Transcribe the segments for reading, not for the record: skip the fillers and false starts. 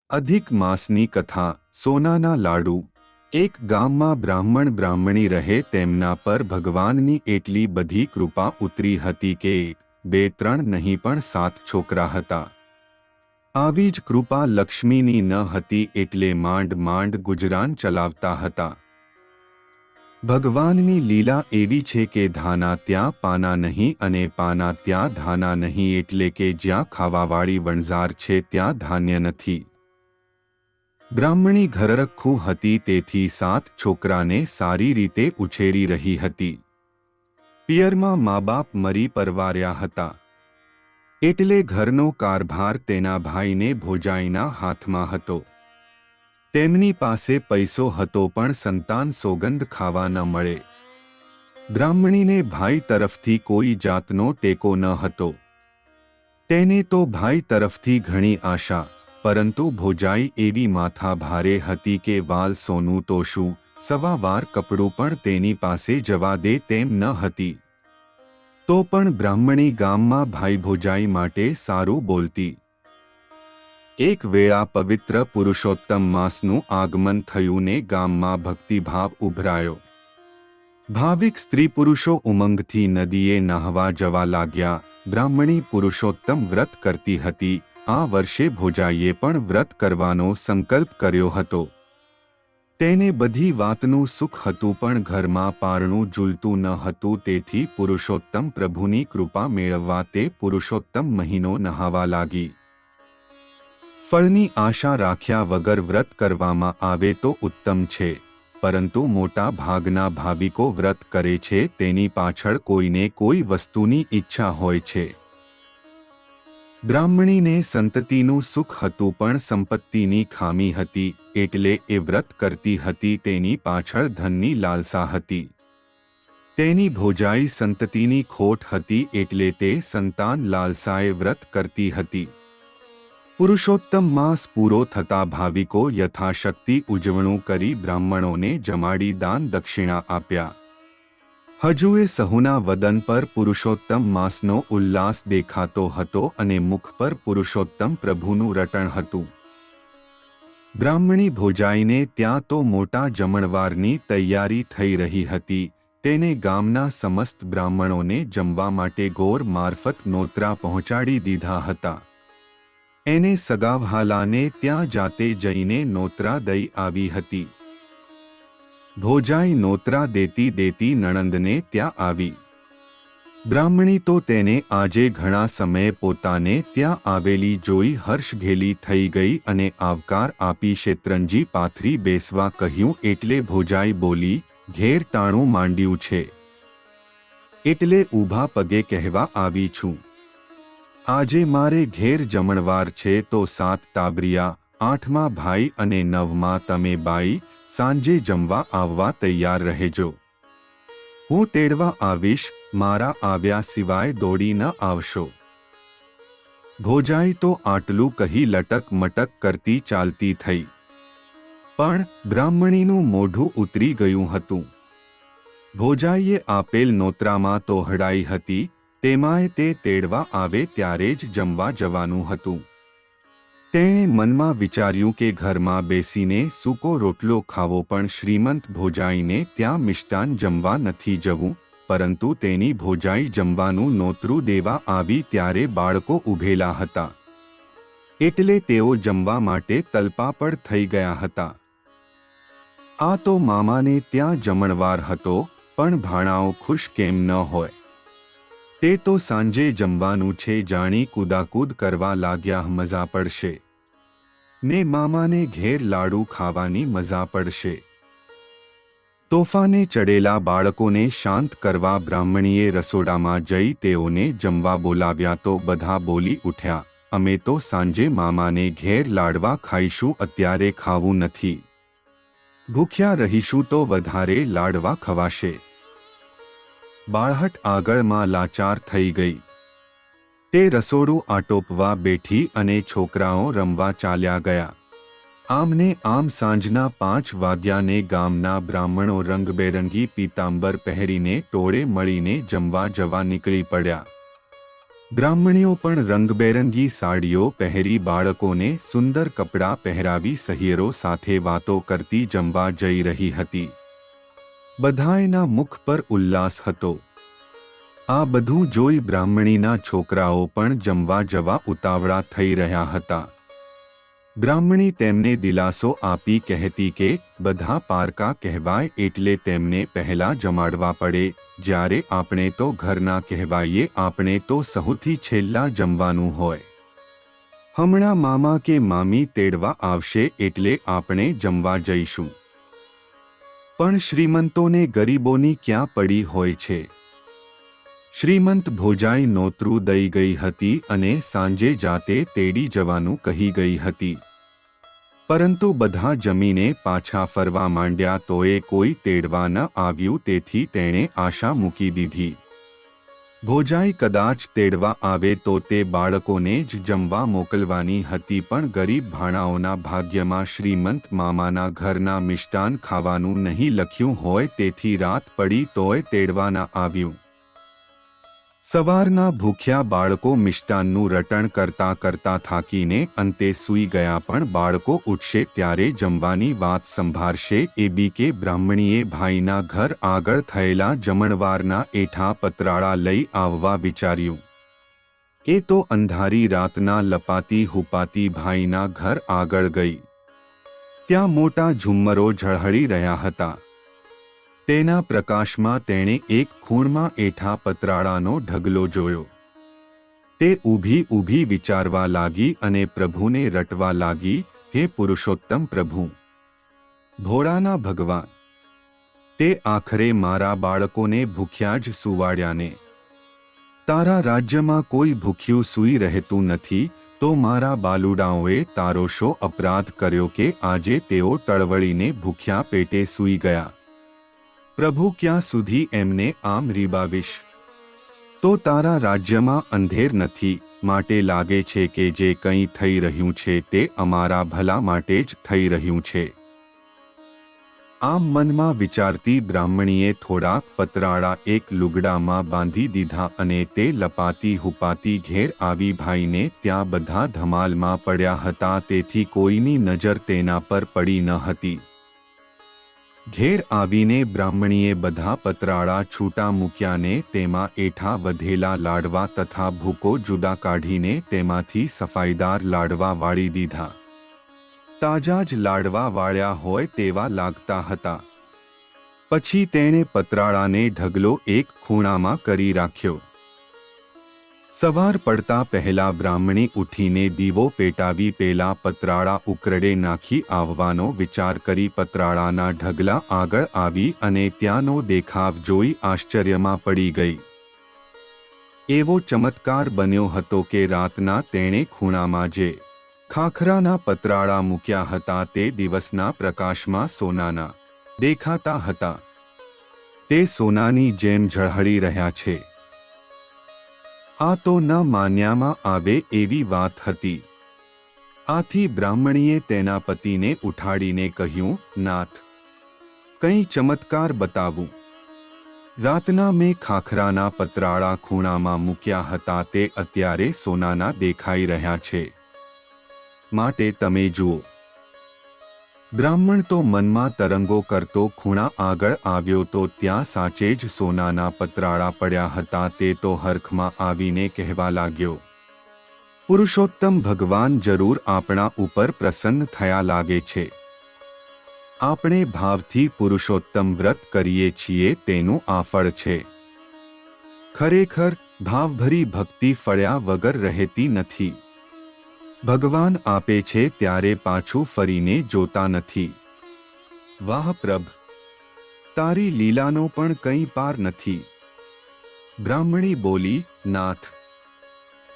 અધિક માસની કથા સોનાના લાડુ। એક ગામમાં બ્રાહ્મણ બ્રાહ્મણી રહે તેમના પર ભગવાનની એટલી બધી કૃપા ઉતરી હતી કે એક, બે, ત્રણ નહીં પણ 7 છોકરા હતા। આવી જ કૃપા લક્ષ્મીની ન હતી એટલે માંડ માંડ ગુજરાન ચલાવતા હતા। ભગવાનની લીલા એવી છે કે ધાના ત્યાં પાના નહીં અને પાના ત્યાં ધાના નહીં, એટલે કે જ્યાં ખાવાવાળી વણઝાર છે ત્યાં ધાન્ય નથી। બ્રાહ્મણી ઘરરખું હતી તેથી 7 છોકરાને સારી રીતે ઉછેરી રહી હતી। પિયરમાં મા બાપ મરી પરવાર્યા હતા એટલે ઘરનો કારભાર તેના ભાઈને ભોજાઈના હાથમાં હતો। તેમની પાસે પૈસો હતો પણ સંતાન સોગંદ ખાવા ન મળે। બ્રાહ્મણીને ભાઈ તરફથી કોઈ જાતનો ટેકો ન હતો। તેને તો ભાઈ તરફથી ઘણી આશા, પરંતુ ભોજાઈ એવી માથા ભારે હતી કે વાલ સોનું તો શું, સવાવાર કપડું પણ તેની પાસે જવા દે તેમ ન હતી। તો પણ બ્રાહ્મણી ગામમાં ભાઈ ભોજાઈ માટે સારું બોલતી। એક વેળા પવિત્ર પુરુષોત્તમ માસનું આગમન થયું ને ગામમાં ભક્તિભાવ ઉભરાયો। ભાવિક સ્ત્રી પુરુષો ઉમંગથી નદીએ નહાવા જવા લાગ્યા। બ્રાહ્મણી પુરુષોત્તમ વ્રત કરતી હતી। આ વર્ષે ભોજાઈએ પણ વ્રત કરવાનો સંકલ્પ કર્યો હતો। તેને બધી વાતનું સુખ હતું પણ ઘરમાં પારણું ઝૂલતું ન હતું, તેથી પુરુષોત્તમ પ્રભુની કૃપા મેળવવા તે પુરુષોત્તમ મહિનો નહાવા લાગી। ફળની આશા રાખ્યા વગર વ્રત કરવામાં આવે તો ઉત્તમ છે, પરંતુ મોટા ભાગના ભાવિકો વ્રત કરે છે તેની પાછળ કોઈને કોઈ વસ્તુની ઈચ્છા હોય છે। બ્રાહ્મણીને સંતતિનું સુખ હતું પણ સંપત્તિની ખામી હતી, એટલે એ વ્રત કરતી હતી તેની પાછળ ધનની લાલસા હતી। તેની ભોજાઈ સંતતિની ખોટ હતી એટલે તે સંતાન લાલસાએ વ્રત કરતી હતી। પુરુષોત્તમ માસ પૂરો થતા ભાવિકો યથાશક્તિ ઉજવણું કરી બ્રાહ્મણોને જમાડી દાન દક્ષિણા આપ્યા। હજુએ સહુના વદન પર પુરુષોત્તમ માસનો ઉલ્લાસ દેખાતો હતો અને મુખ પર પુરુષોત્તમ પ્રભુનું રટણ હતું। બ્રાહ્મણી ભોજાઈને ત્યાં તો મોટા જમણવારની તૈયારી થઈ રહી હતી। તેને ગામના સમસ્ત બ્રાહ્મણોને જમવા માટે ગોર મારફત નોતરા પહોંચાડી દીધા હતા। એને સગાવ્હાલાને ત્યાં જાતે જઈને નોતરા દઈ આવી હતી। ભોજાઈ નોતરા દેતી દેતી નણંદને ત્યાં આવી। બ્રાહ્મણી તો તેને આજે ઘણા સમયે પોતાને ત્યાં આવેલી જોઈ હર્ષઘેલી થઈ ગઈ અને આવકાર આપી શેત્રંજી પાથરી બેસવા કહ્યું એટલે ભોજાઈ બોલી, ઘેર ટાણું માંડ્યું છે એટલે ઊભા પગે કહેવા આવી છું। આજે મારે ઘેર જમણવાર છે તો 7 ટાબરિયા, 8મા ભાઈ અને 9મા તમે બાઈ સાંજે જમવા આવવા તૈયાર રહેજો। હું તેડવા આવીશ, મારા આવ્યા સિવાય દોડી ન આવશો। ભોજાઈ તો આટલું કહી લટક મટક કરતી ચાલતી થઈ, પણ બ્રાહ્મણીનું મોઢું ઉતરી ગયું હતું। ભોજાઈએ આપેલ નોતરામાં તો હડાઈ હતી, તેમાંય તે તેડવા આવે ત્યારે જ જમવા જવાનું હતું। તેણે મનમાં વિચાર્યું કે ઘરમાં બેસીને સૂકો રોટલો ખાવો, પણ શ્રીમંત ભોજાઈને ત્યાં મિષ્ટાન જમવા નથી જવું। પરંતુ તેની ભોજાઈ જમવાનું નોતરું દેવા આવી ત્યારે બાળકો ઊભેલા હતા એટલે તેઓ જમવા માટે તલપાપડ થઈ ગયા હતા। આ તો મામાને ત્યાં જમણવાર હતો, પણ ભાણાઓ ખુશ કેમ ન હોય? તે તો સાંજે જમવાનું છે જાણી કૂદાકૂદ કરવા લાગ્યા। મજા પડશે ને મામાને ઘેર લાડુ ખાવાની મજા પડશે। તોફાને ચડેલા બાળકોને શાંત કરવા બ્રાહ્મણીએ રસોડામાં જઈ તેઓને જમવા બોલાવ્યા તો બધા બોલી ઉઠ્યા, અમે તો સાંજે મામાને ઘેર લાડવા ખાઈશું, અત્યારે ખાવું નથી। ભૂખ્યા રહીશું તો વધારે લાડવા ખવાશે। બાળહટ આગળમાં લાચાર થઈ ગઈ। તે રસોડું આટોપવા બેઠી અને છોકરાઓ રમવા ચાલ્યા ગયા। આમને આમ સાંજના 5 વાગ્યાને ગામના બ્રાહ્મણો રંગબેરંગી પીતાંબર પહેરીને ટોળે મળીને જમવા જવા નીકળી પડ્યા। બ્રાહ્મણીઓ પણ રંગબેરંગી સાડીઓ પહેરી બાળકોને સુંદર કપડાં પહેરાવી સહિયરો સાથે વાતો કરતી જમવા જઈ રહી હતી. બધાયના મુખ પર ઉલ્લાસ હતો. આ બધું જોઈ બ્રાહ્મણીના છોકરાઓ પણ જમવા જવા ઉતાવળા થઈ રહ્યા હતા. બ્રાહ્મણી તેમને દિલાસો આપી કહેતી કે બધા પારકા કહેવાય એટલે તેમને પહેલા જમાડવા પડે, જ્યારે આપણે તો ઘરના કહેવાઈએ, આપણે તો સહુથી છેલ્લા જમવાનું હોય. હમણાં મામા કે મામી તેડવા આવશે એટલે આપણે જમવા જઈશું. પણ શ્રીમંતોને ગરીબોની ક્યાં પડી હોય છે. શ્રીમંત ભોજાઈ નોતરું દઈ ગઈ હતી અને સાંજે જાતે તેડી જવાનું કહી ગઈ હતી. પરંતુ બધા જમીને પાછા ફરવા માંડ્યા તોય કોઈ તેડવા ન આવ્યું, તેથી તેણે આશા મૂકી દીધી. ભોજાઈ કદાચ તેડવા આવે તો તે બાળકોને જ જમવા મોકલવાની હતી, પણ ગરીબ ભાણાઓના ભાગ્યમાં શ્રીમંત મામાના ઘરના મિષ્ટાન ખાવાનું નહીં લખ્યું હોય, તેથી રાત પડી તોય તેડવા ન આવ્યું. સવારના ભૂખ્યા બાળકો મિષ્ટાનનું રટણ કરતા કરતા થાકીને અંતે સૂઈ ગયા, પણ બાળકો ઉઠશે ત્યારે જમવાની વાત સંભાળશે એ બીકે બ્રાહ્મણીએ ભાઈના ઘર આગળ થયેલા જમણવારના એઠા પતરાળા લઈ આવવા વિચાર્યું. એ તો અંધારી રાતના લપાતી હુપાતી ભાઈના ઘર આગળ ગઈ. ત્યાં મોટા ઝુમ્મરો ઝળહળી રહ્યા હતા. તેના પ્રકાશમાં તેણે એક ખૂણમાં એઠા પતરાળાનો ઢગલો જોયો. તે ઊભી ઊભી વિચારવા લાગી અને પ્રભુને રટવા લાગી, હે પુરુષોત્તમ પ્રભુ, ભોળાના ભગવાન, તે આખરે મારા બાળકોને ભૂખ્યા જ સુવાડ્યાને. તારા રાજ્યમાં કોઈ ભૂખ્યું સૂઈ રહેતું નથી, તો મારા બાલુડાઓએ તારો શો અપરાધ કર્યો કે આજે તેઓ ટળવળીને ભૂખ્યા પેટે સૂઈ ગયા. પ્રભુ, ક્યાં સુધી એમને આમ રીબાવીશ? તો તારા રાજ્યમાં અંધેર નથી, માટે લાગે છે કે જે કંઈ થઈ રહ્યું છે તે અમારા ભલા માટે જ થઈ રહ્યું છે. આમ મનમાં વિચારતી બ્રાહ્મણીએ થોડાક પતરાળા એક લુગડામાં બાંધી દીધા અને તે લપાતી હુપાતી ઘેર આવી. ભાઈને ત્યાં બધા ધમાલમાં પડ્યા હતા, તેથી કોઈની નજર તેના પર પડી ન હતી. ઘેર આવીને બ્રાહ્મણીએ બધા પતરાળા છૂટા મૂક્યાને તેમાં એઠા વધેલા લાડવા તથા ભૂકો જુદા કાઢીને તેમાંથી સફાઈદાર લાડવા વાળી દીધા. તાજા જ લાડવા વાળ્યા હોય તેવા લાગતા હતા. પછી તેણે પતરાળાને ઢગલો એક ખૂણામાં કરી રાખ્યો. સવાર પડતા પહેલા બ્રાહ્મણી ઉઠીને દીવો પેટાવી પેલા પતરાળા ઉકરડે નાખી આવવાનો વિચાર કરી પતરાળાના ઢગલા આગળ આવી અને ત્યાંનો દેખાવ જોઈ આશ્ચર્યમાં પડી ગઈ. એવો ચમત્કાર બન્યો હતો કે રાતના તેણે ખૂણામાં જે ખાખરાના પતરાળા મૂક્યા હતા તે દિવસના પ્રકાશમાં સોનાના દેખાતા હતા. તે સોનાની જેમ ઝળહળી રહ્યા છે. આ તો ન માન્યામાં આવે એવી વાત હતી. આથી બ્રાહ્મણીએ તેના પતિને ઉઠાડીને કહ્યું, નાથ, કંઈ ચમત્કાર બતાવું. રાતના મેં ખાખરાના પતરાળા ખૂણામાં મૂક્યા હતા તે અત્યારે સોનાના દેખાઈ રહ્યા છે, માટે તમે જુઓ. બ્રાહ્મણ તો મનમાં તરંગો કરતો ખૂણા આગળ આવ્યો તો ત્યાં સાચે જ સોનાના પતરાળા પડ્યા હતા. તે તો હરખમાં આવીને કહેવા લાગ્યો, પુરુષોત્તમ ભગવાન જરૂર આપણા ઉપર પ્રસન્ન થયા લાગે છે. આપણે ભાવથી પુરુષોત્તમ વ્રત કરીએ છીએ તેનું આ ફળ છે. ખરેખર ભાવભરી ભક્તિ ફળ્યા વગર રહેતી નથી. ભગવાન આપે છે ત્યારે પાછું ફરીને જોતા નથી. વાહ પ્રભ, તારી લીલાનો પણ કંઈ પાર નથી. બ્રાહ્મણી બોલી, નાથ,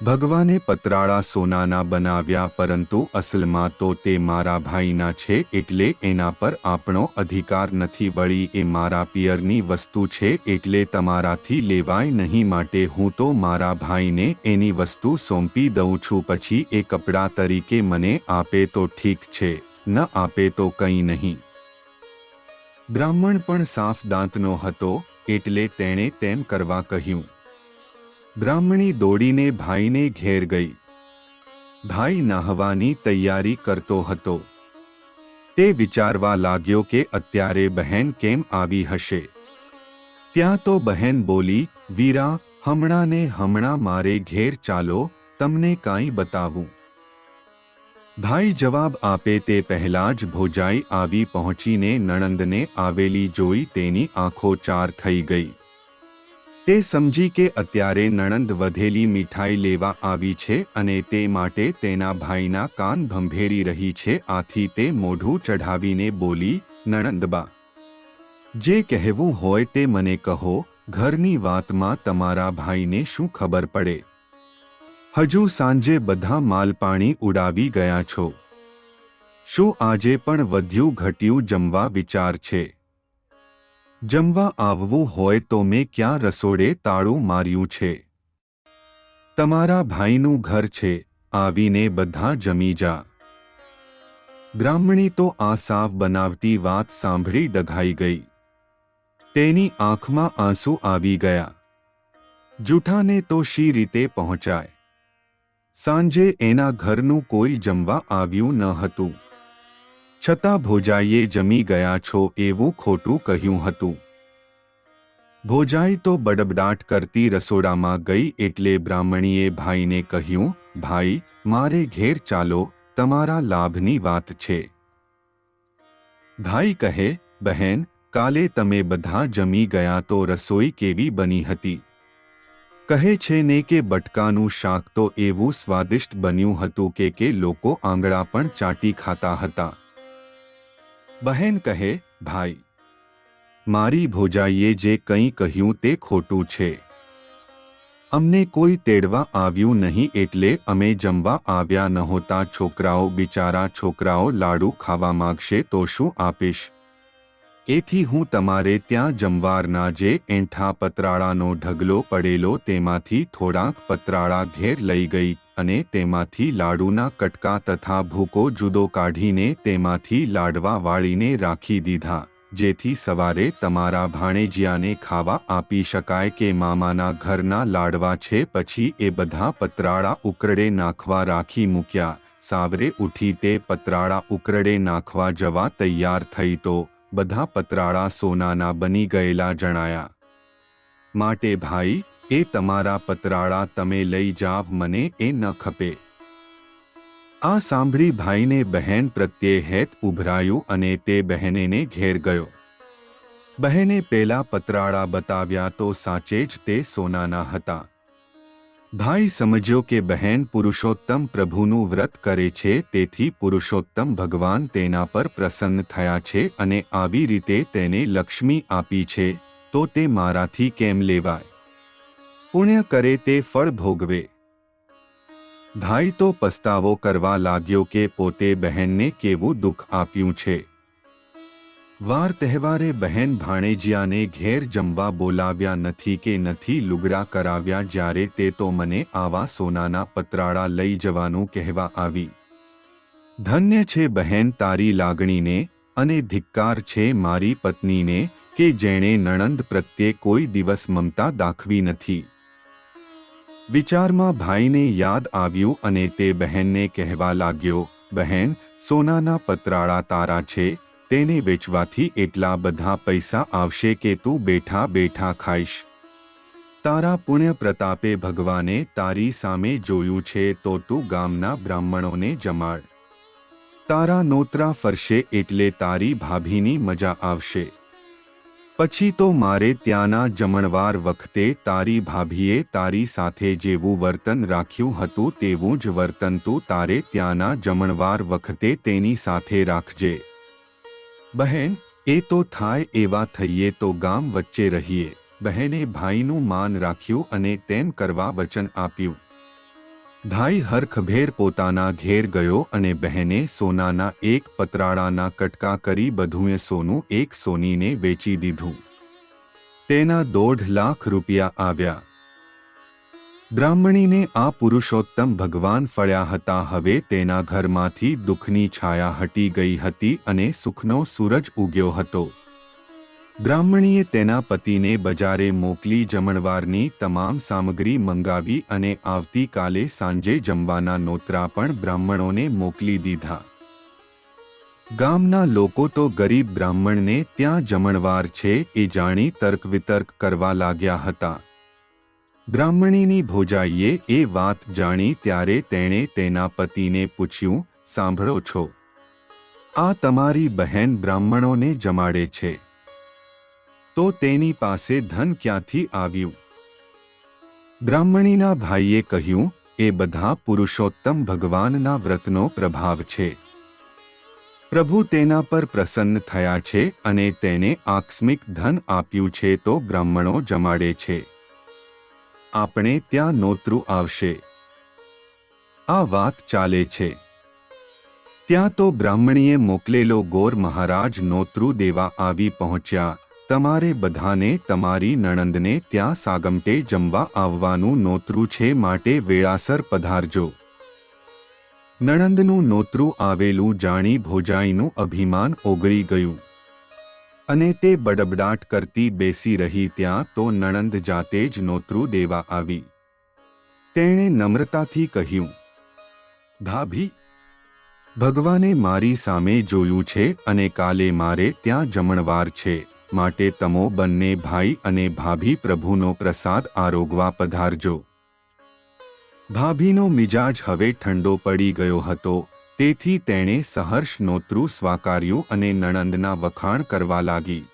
ભગવાને પતરાળા સોનાના બનાવ્યા, પરંતુ અસલમાં તો તે મારા ભાઈના છે, એટલે એના પર આપણો અધિકાર નથી. વળી એ મારા પિયરની વસ્તુ છે એટલે તમારાથી લેવાય નહીં, માટે હું તો મારા ભાઈને એની વસ્તુ સોંપી દઉં છું. પછી એ કપડાં તરીકે મને આપે તો ઠીક છે, ન આપે તો કંઈ નહીં. બ્રાહ્મણ પણ સાફ દાંતનો હતો એટલે તેણે તેમ કરવા કહ્યું. બ્રાહ્મણી દોડીને ભાઈને ઘેર ગઈ. ભાઈ નાહવાની તૈયારી કરતો હતો. તે વિચારવા લાગ્યો કે અત્યારે બહેન કેમ આવી હશે. ત્યાં તો બહેન બોલી, વીરા, હમણાં ને હમણાં મારે ઘેર ચાલો, તમને કાંઈ બતાવું. ભાઈ જવાબ આપે તે પહેલાં જ ભોજાઈ આવી પહોંચીને નણંદને આવેલી જોઈ તેની આંખો ચાર થઈ ગઈ. તે સમજી કે અત્યારે નણંદ વધેલી મીઠાઈ લેવા આવી છે અને તે માટે તેના ભાઈના કાન ભંભેરી રહી છે. આથી તે મોઢું ચઢાવીને બોલી, નણંદબા, જે કહેવું હોય તે મને કહો. ઘરની વાતમાં તમારા ભાઈને શું ખબર પડે? હજુ સાંજે બધા માલપાણી ઉડાવી ગયા છો. શું આજે પણ વધ્યું ઘટ્યું જમવા વિચાર છે? જમવા આવવું હોય તો મેં ક્યાં રસોડે તાળું માર્યું છે? તમારા ભાઈનું ઘર છે, આવીને બધા જમી જા. બ્રાહ્મણી તો આ સાવ બનાવટી વાત સાંભળી ડઘાઈ ગઈ. તેની આંખમાં આંસુ આવી ગયા. જૂઠાને તો શી રીતે પહોંચાય? સાંજે એના ઘરનું કોઈ જમવા આવ્યું ન હતું. છતાં ભોજાઈએ જમી ગયા છો એવું ખોટું કહ્યું હતું. ભોજાઈ તો બડબડાટ કરતી રસોડામાં ગઈ એટલે બ્રાહ્મણીએ ભાઈને કહ્યું, ભાઈ, મારે ઘેર ચાલો, તમારા લાભની વાત છે. ભાઈ કહે, બહેન, કાલે તમે બધા જમી ગયા તો રસોઈ કેવી બની હતી? કહે છે ને કે બટકાનું શાક તો એવું સ્વાદિષ્ટ બન્યું હતું કે લોકો આંગળા પણ ચાટી ખાતા હતા. બહેન કહે, ભાઈ, મારી ભોજાઈએ જે કંઈ કહ્યું તે ખોટું છે. અમને કોઈ તેડવા આવ્યું નહીં એટલે અમે જમવા આવ્યા નહોતા. છોકરાઓ, બિચારા છોકરાઓ લાડુ ખાવા માગશે તો શું આપીશ? એથી હું તમારે ત્યાં જમવારના જે એંઠા પતરાળાનો ઢગલો પડેલો તેમાંથી થોડાક પતરાળા ઘેર લઈ ગઈ અને તેમાંથી લાડુના કટકા તથા ભૂકો જુદો કાઢીને તેમાંથી લાડવા વાળીને રાખી દીધા, જેથી સવારે તમારા ભાણેજિયાને ખાવા આપી શકાય કે મામાના ઘરના લાડવા છે. પછી એ બધા પતરાળા ઉકરડે નાખવા રાખી મૂક્યા. સાવરે ઉઠી તે પતરાળા ઉકરડે નાખવા જવા તૈયાર થઈ તો બધા પતરાળા સોનાના બની ગયેલા જણાયા. માટે ભાઈ, એ તમારા પતરાળા તમે લઈ જાવ, મને એ ન ખપે. આ સાંભળી ભાઈને બહેન પ્રત્યે હેત ઉભરાયું અને તે બહેનેને ઘેર ગયો. બહેને પેલા પતરાળા બતાવ્યા તો સાચે જ તે સોનાના હતા. ભાઈ સમજ્યો કે બહેન પુરુષોત્તમ પ્રભુનું વ્રત કરે છે, તેથી પુરુષોત્તમ ભગવાન તેના પર પ્રસન્ન થયા છે અને આવી રીતે તેને લક્ષ્મી આપી છે, તો તે મારાથી કેમ લેવાય? પુણ્ય કરે તે ફળ ભોગવે. ભાઈ તો પસ્તાવો કરવા લાગ્યો કે પોતે બહેનને કેવું દુઃખ આપ્યું છે. વાર તહેવારે બહેન ભાણેજિયાને ઘેર જમવા બોલાવ્યા નથી કે નથી લુગડા કરાવ્યા, જ્યારે તે તો મને આવા સોનાના પતરાળા લઈ જવાનું કહેવા આવી. ધન્ય છે બહેન તારી લાગણીને, અને ધિક્કાર છે મારી પત્નીને કે જેણે નણંદ પ્રત્યે કોઈ દિવસ મમતા દાખવી નથી. વિચારમાં ભાઈને યાદ આવ્યું અને તે બહેનને કહેવા લાગ્યો, બહેન, સોનાના પતરાળા તારા છે, તેને વેચવાથી એટલા બધા પૈસા આવશે કે તું બેઠા બેઠા ખાઈશ. તારા પુણ્ય પ્રતાપે ભગવાને તારી સામે જોયું છે તો તું ગામના બ્રાહ્મણોને જમાડ. તારા નોતરા ફરશે એટલે તારી ભાભીની મજા આવશે. પછી તો મારે ત્યાંના જમણવાર વખતે તારી ભાભીએ તારી સાથે જેવું વર્તન રાખ્યું હતું તેવું જ વર્તન તું તારે ત્યાંના જમણવાર વખતે તેની સાથે રાખજે. બહેન, એ તો થાય એવા થઈએ તો ગામ વચ્ચે રહીએ. બહેને ભાઈનું માન રાખ્યું અને તેમ કરવા વચન આપ્યું. ભાઈ હરખભેર પોતાના ઘેર ગયો અને બહેને સોનાના એક પતરાળાના કટકા કરી બધુંએ સોનું એક સોનીને વેચી દીધું. તેના 1.5 લાખ રૂપિયા આવ્યા. બ્રાહ્મણીને આ પુરુષોત્તમ ભગવાન ફળ્યા હતા. હવે તેના ઘરમાંથી દુઃખની છાયા હટી ગઈ હતી અને સુખનો સૂરજ ઉગ્યો હતો. બ્રાહ્મણીએ તેના પતિને બજારે મોકલી જમણવારની તમામ સામગ્રી મંગાવી અને આવતીકાલે સાંજે જમવાના નોતરા પણ બ્રાહ્મણોને મોકલી દીધા. ગામના લોકો તો ગરીબ બ્રાહ્મણને ત્યાં જમણવાર છે એ જાણી તર્ક વિતર્ક કરવા લાગ્યા હતા. બ્રાહ્મણીની ભોજાઈએ એ વાત જાણી ત્યારે તેણે તેના પતિને પૂછ્યું, સાંભળો છો, આ તમારી બહેન બ્રાહ્મણોને જમાડે છે, તો તેની પાસે ધન ક્યાંથી આવ્યું? બ્રાહ્મણીના ભાઈએ કહ્યું, એ બધા પુરુષોત્તમ ભગવાનના વ્રતનો પ્રભાવ છે. પ્રભુ તેના પર પ્રસન્ન થયા છે અને તેને આકસ્મિક ધન આપ્યું છે તો બ્રાહ્મણો જમાડે છે. આપણે ત્યાં નોતરું આવશે. આ વાત ચાલે છે. ત્યાં તો બ્રાહ્મણીએ મોકલેલો ગોર મહારાજ નોતરું દેવા આવી પહોંચ્યા. તમારે બધાને તમારી નણંદને ત્યાં સાગમટે જમવા આવવાનું નોતરું છે, માટે વેળાસર પધારજો. નણંદનું નોતરું આવેલું જાણી ભોજાઈનું અભિમાન ઓગળી ગયું અને તે બડબડાટ કરતી બેસી રહી. ત્યાં તો નણંદ જાતે જ નોતરું દેવા આવી. તેણે નમ્રતાથી કહ્યું, ભાભી, ભગવાને મારી સામે જોયું છે અને કાલે મારે ત્યાં જમણવાર છે, માટે તમો બંને ભાઈ અને ભાભી પ્રભુનો પ્રસાદ આરોગવા પધારજો. ભાભીનો મિજાજ હવે ઠંડો પડી ગયો હતો, તેથી તેણે સહર્ષ નોતરું સ્વાકાર્યું અને નણંદના વખાણ કરવા લાગી.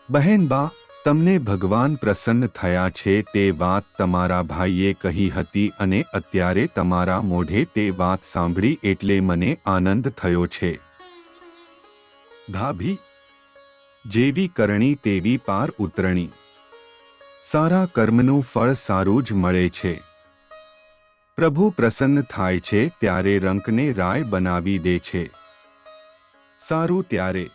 બહેન બા, તમને ભગવાન પ્રસન્ન થયા છે તે વાત તમારા ભાઈએ કહી હતી અને અત્યારે તમારા મોઢે તે વાત સાંભળી એટલે મને આનંદ થયો છે. ભાભી, જેવી કરણી તેવી પાર ઉતરણી. સારા કર્મનું ફળ સારું જ મળે છે. પ્રભુ પ્રસન્ન થાય છે ત્યારે રંકને રાય બનાવી દે છે. સારું ત્યારે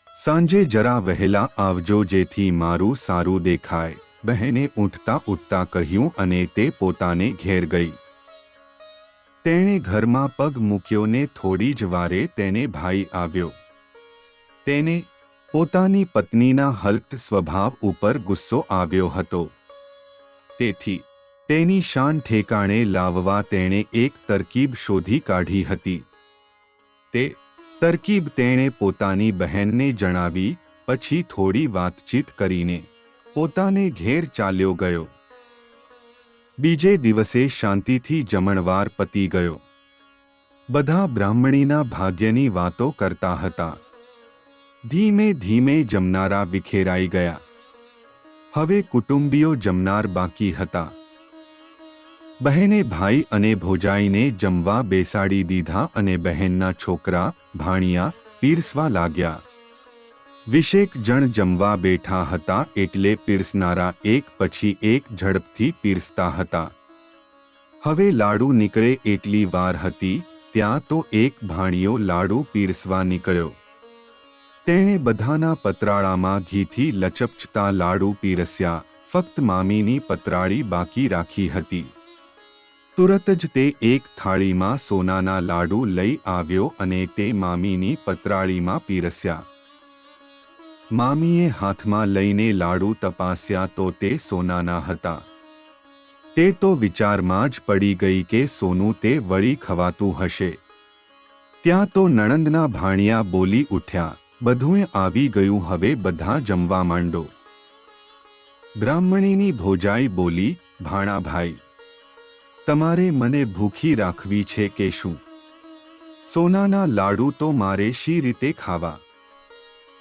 સાંજે જરા વહેલા આવજો જેથી મારું સારું દેખાય, બહેને ઊઠતા ઊઠતા કહ્યું અને તે પોતાને ઘેર ગઈ. તેણે ઘરમાં પગ મૂક્યો ને થોડી જ વારે તેને ભાઈ આવ્યો. તેને પોતાની પત્નીના હલ્ક સ્વભાવ ઉપર ગુસ્સો આવ્યો હતો. તેથી તેની શાન ઠેકાણે લાવવા તેણે એક તરકીબ શોધી કાઢી હતી. તે તરકીબ તેણે પોતાની બહેનને જણાવી. પછી થોડી વાતચીત કરીને પોતાને ઘેર ચાલ્યો ગયો. બીજે દિવસે શાંતિથી જમણવાર પતી ગયો. બધા બ્રાહ્મણીના ભાગ્યની વાતો કરતા હતા. ધીમે ધીમે જમનારા વિખેરાઈ ગયા. હવે કુટુંબીઓ જમનાર બાકી હતા. બહેને ભાઈ અને ભોજાઈને જમવા બેસાડી દીધા અને બહેનના છોકરા ભાણિયા પીરસવા લાગ્યા. 20 જણ જમવા બેઠા હતા એટલે પીરસનારા એક પછી એક ઝડપથી પીરસતા હતા. હવે લાડુ નીકળે એટલી વાર હતી ત્યાં તો એક ભાણિયો લાડુ પીરસવા નીકળ્યો. તેણે બધાના પતરાળામાં ઘીથી લચપચતા લાડુ પીરસ્યા. ફક્ત મામીની પતરાળી બાકી રાખી હતી. તુરત જ તે એક થાળીમાં સોનાના લાડુ લઈ આવ્યો અને તે મામીની પતરાળીમાં પીરસ્યા. મામીએ હાથમાં લઈને લાડુ તપાસ્યા તો તે સોનાના હતા. તે તો વિચારમાં જ પડી ગઈ કે સોનું તે વળી ખવાતું હશે. ત્યાં તો નણંદના ભાણિયા બોલી ઉઠ્યા, બધુંય આવી ગયું, હવે બધા જમવા માંડો. બ્રાહ્મણીની ભોજાઈ બોલી, ભાણાભાઈ, તમારે મને ભૂખી રાખવી છે કે શું? સોનાના લાડુ તો મારે શી રીતે ખાવા?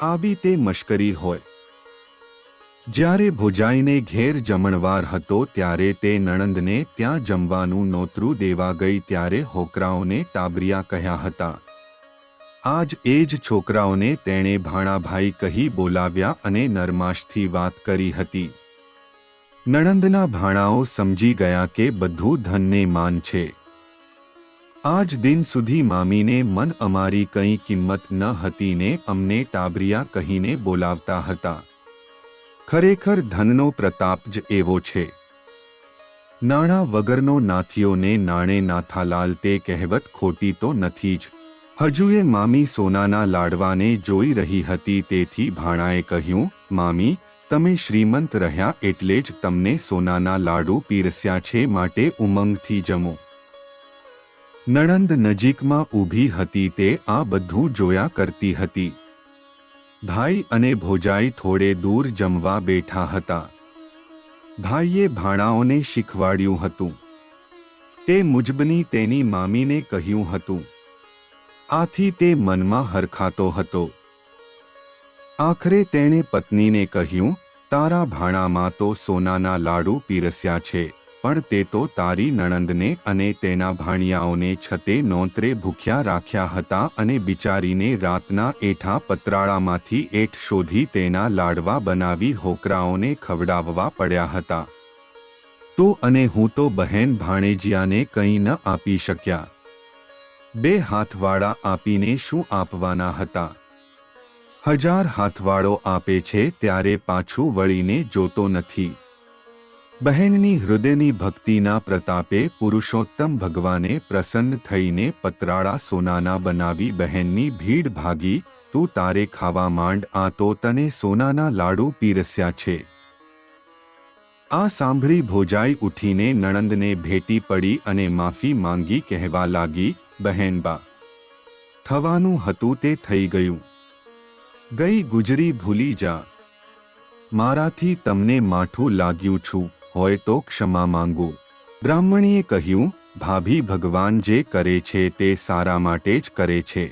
આવી તે મશ્કરી હોય. જ્યારે ભોજાઈને ઘેર જમણવાર હતો ત્યારે તે નણંદને ત્યાં જમવાનું નોતરું દેવા ગઈ ત્યારે હોકરાઓને ટાબરિયા કહ્યા હતા. આજ એ જ છોકરાઓને તેણે ભાણાભાઈ કહી બોલાવ્યા અને નરમાશથી વાત કરી હતી. નણંદના ભાણાઓ સમજી ગયા કે બધું ધનને માન છે. આજ દિન સુધી મામીને મન અમારી કંઈ કિંમત ન હતી ને અમને ટાબરિયા કહીને બોલાવતા હતા. ખરેખર ધનનો પ્રતાપ જ એવો છે. નાણાં વગરનો નાથીઓને નાણે નાથાલાલ તે કહેવત ખોટી તો નથી જ. હજુએ મામી સોનાના લાડવાને જોઈ રહી હતી તેથી ભાણાએ કહ્યું, મામી, તમે શ્રીમંત રહ્યા એટલે જ તમને સોનાના લાડુ પીરસ્યા છે, માટે ઉમંગથી જમો. નણંદ નજીકમાં ઊભી હતી તે આ બધું જોયા કરતી હતી. ભાઈ અને ભોજાઈ થોડે દૂર જમવા બેઠા હતા. ભાઈએ ભાણાઓને શીખવાડ્યું હતું. તે મુજબની તેની મામીને કહ્યું હતું. આથી તે મનમાં હરખાતો હતો. આખરે તેણે પત્નીને કહ્યું, તારા ભાણામાં તો સોનાના લાડુ પીરસ્યા છે, પણ તે તો તારી નણંદને અને તેના ભાણિયાઓને છતે નોંતરે ભૂખ્યા રાખ્યા હતા અને બિચારીને રાતના એઠા પતરાળામાંથી એઠ શોધી તેના લાડવા બનાવી હોકરાઓને ખવડાવવા પડ્યા હતા. તો અને હું તો બહેન ભાણેજિયાને કંઈ ન આપી શક્યા. 2 હાથવાળા આપીને શું આપવાના હતા? 1000 હાથવાળો આપે છે ત્યારે પાછું વળીને જોતો નથી. બહેનની હૃદયની ભક્તિના પ્રતાપે પુરુષોત્તમ ભગવાને પ્રસન્ન થઈને પતરાળા સોનાના બનાવી બહેનની ભીડ ભાગી. તું તારે ખાવા માંડ, આ તો તને સોનાના લાડુ પીરસ્યા છે. આ સાંભળી ભોજાઈ ઉઠીને નણંદને ભેટી પડી અને માફી માંગી કહેવા લાગી, બહેનબા, થવાનું હતું તે થઈ ગયું. ગઈ ગુજરી ભૂલી જા. મારાથી તમને માઠું લાગ્યું છું હોય તો ક્ષમા માંગુ. બ્રાહ્મણીએ કહ્યું, ભાભી, ભગવાન જે કરે છે તે સારા માટે જ કરે છે.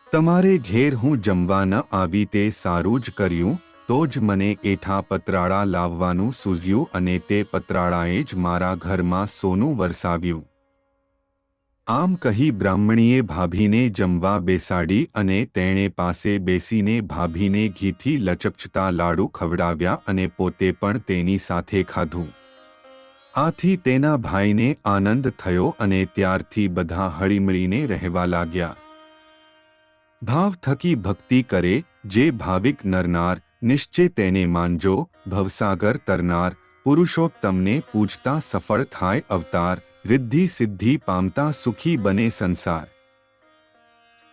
તમારે ઘેર હું જમવા ન આવી તે સારું જ કર્યું. તો જ મને એઠા પતરાળા લાવવાનું સૂઝ્યું અને તે પતરાળાએ જ મારા ઘરમાં સોનું વરસાવ્યું. આમ કહી બ્રાહ્મણીએ ભાભીને જમવા બેસાડી અને તેણે પાસે બેસીને ભાભીને ઘીથી લચકચતા લાડુ ખવડાવ્યા અને પોતે પણ તેની સાથે ખાધું. આથી તેના ભાઈને આનંદ થયો અને ત્યારથી બધા હળીમળીને રહેવા લાગ્યા. ભાવ થકી ભક્તિ કરે જે ભાવિક નરનાર, નિશ્ચય તેને માનજો. ભવસાગર તરનાર પુરુષોત્તમને પૂજતા સફળ થાય અવતાર. રિદ્ધિ સિદ્ધિ પામતા સુખી બને સંસાર.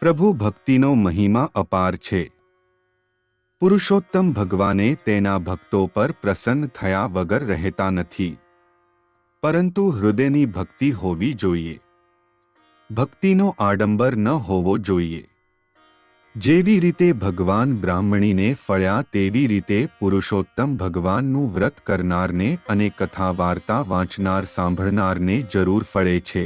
પ્રભુ ભક્તિનો મહિમા અપાર છે. પુરુષોત્તમ ભગવાને તેના ભક્તો પર પ્રસન્ન થયા વગર રહેતા નથી, પરંતુ હૃદયની ભક્તિ હોવી જોઈએ. ભક્તિનો આડંબર ન હોવો જોઈએ. જેવી રીતે ભગવાન બ્રાહ્મણીને ફળ્યા તેવી રીતે પુરુષોત્તમ ભગવાનનું વ્રત કરનારને અને કથા વાર્તા વાંચનાર સાંભળનારને જરૂર ફળે છે.